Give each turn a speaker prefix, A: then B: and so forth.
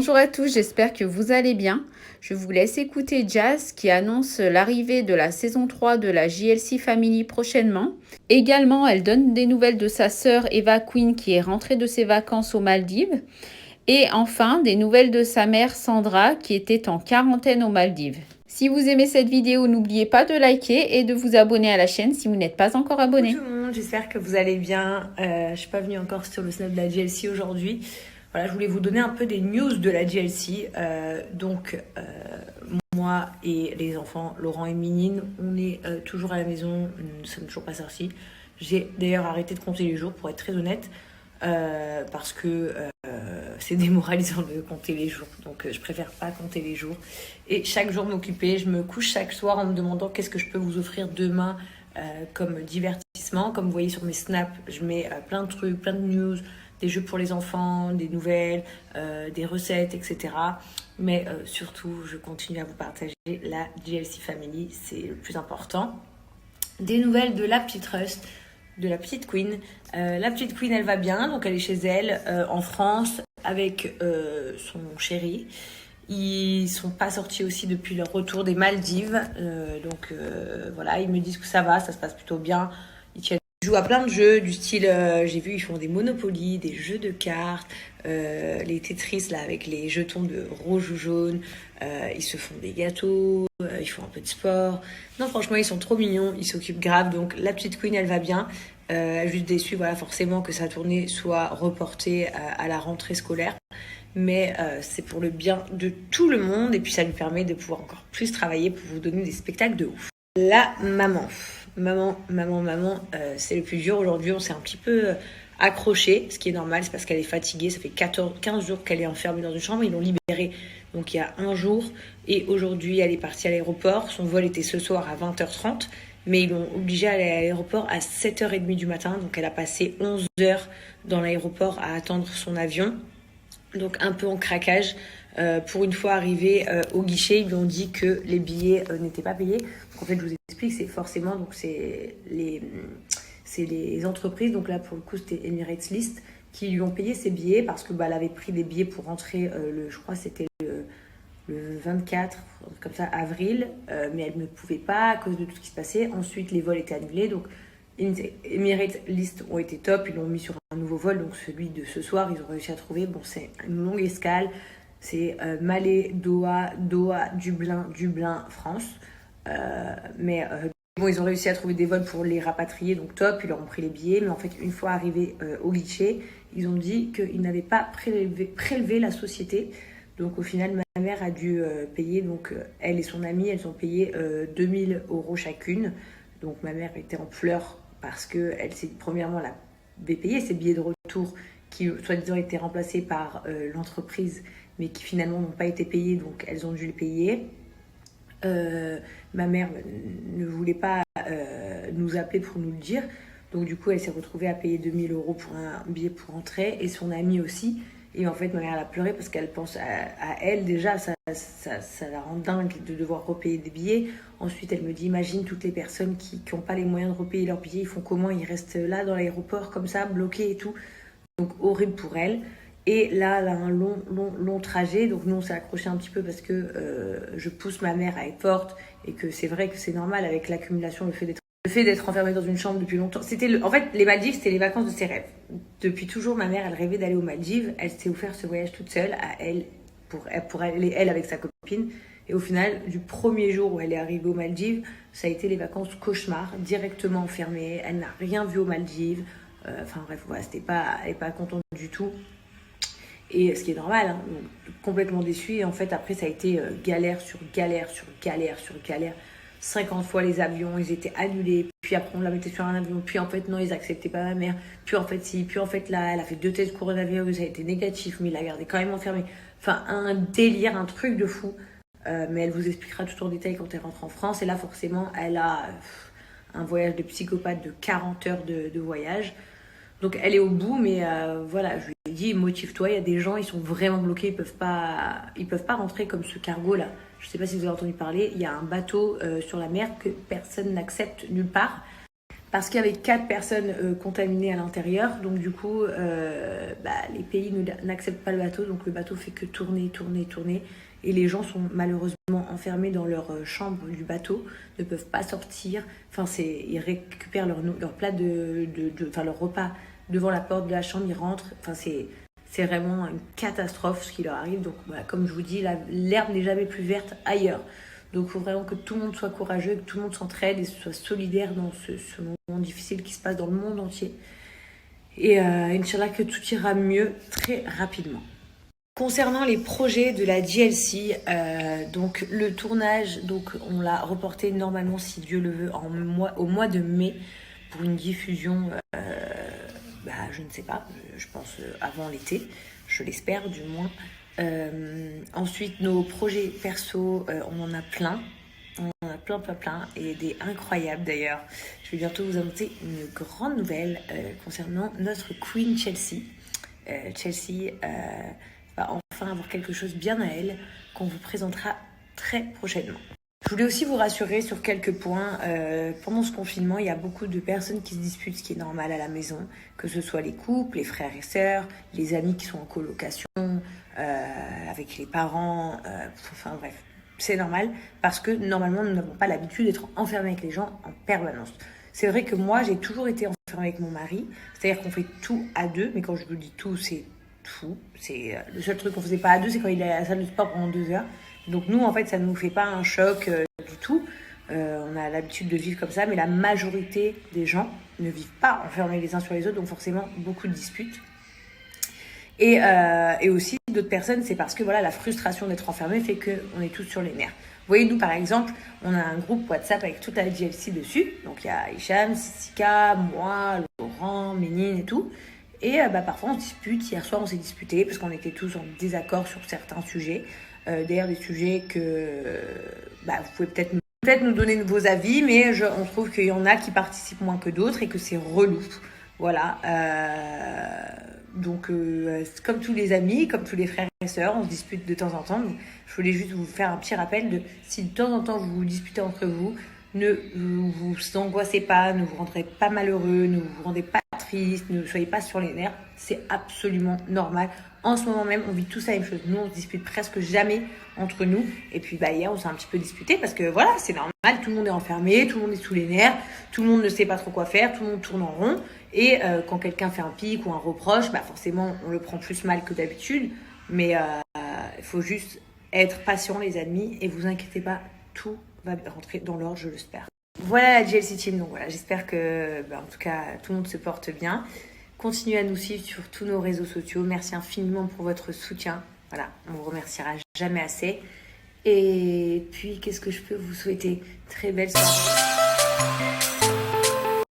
A: Bonjour à tous, j'espère que vous allez bien. Je vous laisse écouter Jazz qui annonce l'arrivée de la saison 3 de la JLC Family prochainement. Également, elle donne des nouvelles de sa sœur Eva Queen qui est rentrée de ses vacances aux Maldives. Et enfin, des nouvelles de sa mère Sandra qui était en quarantaine aux Maldives. Si vous aimez cette vidéo, n'oubliez pas de liker et de vous abonner à la chaîne si vous n'êtes pas encore abonné.
B: Bonjour tout le monde, j'espère que vous allez bien. Je suis pas venue encore sur le snap de la JLC aujourd'hui. Voilà, je voulais vous donner un peu des news de la JLC. Moi et les enfants, Laurent et Minine, on est toujours à la maison, nous ne sommes toujours pas sortis. J'ai d'ailleurs arrêté de compter les jours pour être très honnête, parce que c'est démoralisant de compter les jours, donc je préfère pas compter les jours et chaque jour m'occuper. Je me couche chaque soir en me demandant qu'est-ce que je peux vous offrir demain comme divertissement. Comme vous voyez sur mes snaps, je mets plein de trucs, plein de news, des jeux pour les enfants, des nouvelles, des recettes, etc. Mais surtout, je continue à vous partager la JLC Family, c'est le plus important. Des nouvelles de la petite Rust, de la petite Queen. La petite Queen, elle va bien, donc elle est chez elle en France avec son chéri. Ils sont pas sortis aussi depuis leur retour des Maldives, voilà, ils me disent que ça va, ça se passe plutôt bien. Ils jouent à plein de jeux du style, j'ai vu, ils font des Monopoly, des jeux de cartes, les Tetris là avec les jetons de rouge ou jaune. Ils se font des gâteaux, ils font un peu de sport. Non, franchement, ils sont trop mignons, ils s'occupent grave. Donc la petite Queen, elle va bien. Elle est juste déçue, voilà, forcément que sa tournée soit reportée à la rentrée scolaire. Mais c'est pour le bien de tout le monde et puis ça lui permet de pouvoir encore plus travailler pour vous donner des spectacles de ouf. La maman, c'est le plus dur aujourd'hui. On s'est un petit peu accroché, ce qui est normal, c'est parce qu'elle est fatiguée. Ça fait 15 jours qu'elle est enfermée dans une chambre, ils l'ont libérée donc il y a un jour et aujourd'hui elle est partie à l'aéroport. Son vol était ce soir à 20h30, mais ils l'ont obligée à aller à l'aéroport à 7h30 du matin, donc elle a passé 11 heures dans l'aéroport à attendre son avion. Donc un peu en craquage. Pour une fois arrivée au guichet, ils lui ont dit que les billets n'étaient pas payés. Donc en fait, je vous explique, c'est forcément donc c'est les entreprises. Donc là, pour le coup, c'était Emirates List qui lui ont payé ses billets parce que elle avait pris des billets pour rentrer je crois c'était le 24 comme ça avril, mais elle ne pouvait pas à cause de tout ce qui se passait. Ensuite, les vols étaient annulés, donc Emirates List ont été top, ils l'ont mis sur un nouveau vol, donc celui de ce soir, ils ont réussi à trouver. Bon, c'est une longue escale, c'est Malais, Doha, Dublin, France. Bon, ils ont réussi à trouver des vols pour les rapatrier, donc top, ils leur ont pris les billets. Mais en fait, une fois arrivés au guichet, ils ont dit qu'ils n'avaient pas prélevé la société. Donc au final, ma mère a dû payer, donc elle et son amie, elles ont payé 2000 € chacune. Donc ma mère était en pleurs parce qu'elle s'est premièrement avait payé ses billets de retour qui soi-disant étaient remplacés par l'entreprise mais qui finalement n'ont pas été payés, donc elles ont dû les payer. Ma mère ne voulait pas nous appeler pour nous le dire, donc du coup elle s'est retrouvée à payer 2000 € pour un billet pour rentrer et son amie aussi. Et en fait ma mère elle a pleuré parce qu'elle pense à elle déjà, ça la rend dingue de devoir repayer des billets. Ensuite elle me dit imagine toutes les personnes qui n'ont pas les moyens de repayer leurs billets, ils font comment, ils restent là dans l'aéroport comme ça bloqués et tout. Donc horrible pour elle. Et là elle a un long trajet, donc nous on s'est accroché un petit peu parce que je pousse ma mère à être forte et que c'est vrai que c'est normal avec l'accumulation, le fait d'être enfermée dans une chambre depuis longtemps. En fait, les Maldives, c'était les vacances de ses rêves. Depuis toujours, ma mère, elle rêvait d'aller aux Maldives. Elle s'est offert ce voyage toute seule, à elle, pour aller, elle, avec sa copine. Et au final, du premier jour où elle est arrivée aux Maldives, ça a été les vacances cauchemar, directement enfermée. Elle n'a rien vu aux Maldives. Enfin bref, voilà, elle n'est pas contente du tout. Et ce qui est normal, hein, donc, complètement déçue. Et en fait, après, ça a été galère sur galère. 50 fois les avions, ils étaient annulés. Puis après, on la mettait sur un avion. Puis en fait, non, ils acceptaient pas ma mère. Puis en fait, si. Puis en fait, là, elle a fait 2 tests coronavirus. Ça a été négatif, mais il l'a gardé quand même enfermée. Enfin, un délire, un truc de fou. Mais elle vous expliquera tout en détail quand elle rentre en France. Et là, forcément, elle a un voyage de psychopathe de 40 heures de voyage. Donc elle est au bout, mais voilà, je lui ai dit motive-toi, il y a des gens, ils sont vraiment bloqués, ils peuvent pas rentrer comme ce cargo là. Je sais pas si vous avez entendu parler, il y a un bateau sur la mer que personne n'accepte nulle part parce qu'il y avait 4 personnes contaminées à l'intérieur. Donc du coup, les pays n'acceptent pas le bateau, donc le bateau fait que tourner. Et les gens sont malheureusement enfermés dans leur chambre du bateau, ne peuvent pas sortir. Enfin, ils récupèrent leur plat leur repas devant la porte de la chambre, ils rentrent. Enfin, c'est vraiment une catastrophe ce qui leur arrive. Donc comme je vous dis, l'herbe n'est jamais plus verte ailleurs. Donc il faut vraiment que tout le monde soit courageux, que tout le monde s'entraide et soit solidaire dans ce moment difficile qui se passe dans le monde entier. Et Inch'Allah que tout ira mieux très rapidement. Concernant les projets de la GLC, donc le tournage, donc on l'a reporté normalement, si Dieu le veut, au mois de mai pour une diffusion, je ne sais pas, je pense avant l'été, je l'espère du moins. Ensuite, nos projets perso, on en a plein. On en a plein, et des incroyables d'ailleurs. Je vais bientôt vous annoncer une grande nouvelle concernant notre Queen Chelsea. Chelsea va enfin avoir quelque chose bien à elle qu'on vous présentera très prochainement. Je voulais aussi vous rassurer sur quelques points. Pendant ce confinement, il y a beaucoup de personnes qui se disputent, ce qui est normal à la maison, que ce soit les couples, les frères et sœurs, les amis qui sont en colocation, avec les parents, enfin bref, c'est normal parce que normalement nous n'avons pas l'habitude d'être enfermés avec les gens en permanence. C'est vrai que moi j'ai toujours été enfermée avec mon mari, c'est-à-dire qu'on fait tout à deux, mais quand je vous dis tout, c'est tout. C'est le seul truc qu'on faisait pas à deux, c'est quand il est à la salle de sport pendant 2 heures. Donc nous en fait ça ne nous fait pas un choc du tout. On a l'habitude de vivre comme ça, mais la majorité des gens ne vivent pas enfermés les uns sur les autres, donc forcément beaucoup de disputes. Et aussi d'autres personnes, c'est parce que voilà, la frustration d'être enfermé fait qu'on est tous sur les nerfs. Vous voyez, nous par exemple, on a un groupe WhatsApp avec toute la GLC dessus. Donc il y a Hicham, Sissika, moi, Laurent, Ménine et tout. Et parfois on se dispute. Hier soir on s'est disputé parce qu'on était tous en désaccord sur certains sujets. D'ailleurs des sujets que vous pouvez peut-être nous donner vos avis, mais on trouve qu'il y en a qui participent moins que d'autres et que c'est relou. Voilà. Donc, comme tous les amis, comme tous les frères et sœurs, on se dispute de temps en temps. Donc, je voulais juste vous faire un petit rappel de si de temps en temps vous vous disputez entre vous, ne vous angoissez pas, ne vous rendrez pas malheureux, ne vous rendez pas triste, ne soyez pas sur les nerfs. C'est absolument normal. En ce moment même, on vit tous la même chose. Nous, on se dispute presque jamais entre nous. Et puis, hier, on s'est un petit peu disputé parce que voilà, c'est normal. Tout le monde est enfermé, tout le monde est sous les nerfs, tout le monde ne sait pas trop quoi faire, tout le monde tourne en rond. Et quand quelqu'un fait un pic ou un reproche, forcément, on le prend plus mal que d'habitude. Mais il faut juste être patient, les amis, et vous inquiétez pas, tout va rentrer dans l'ordre, je l'espère. Voilà la GLC Team. Donc voilà, j'espère que, en tout cas, tout le monde se porte bien. Continuez à nous suivre sur tous nos réseaux sociaux. Merci infiniment pour votre soutien. Voilà, on vous remerciera jamais assez. Et puis, qu'est-ce que je peux vous souhaiter? Très belle soirée.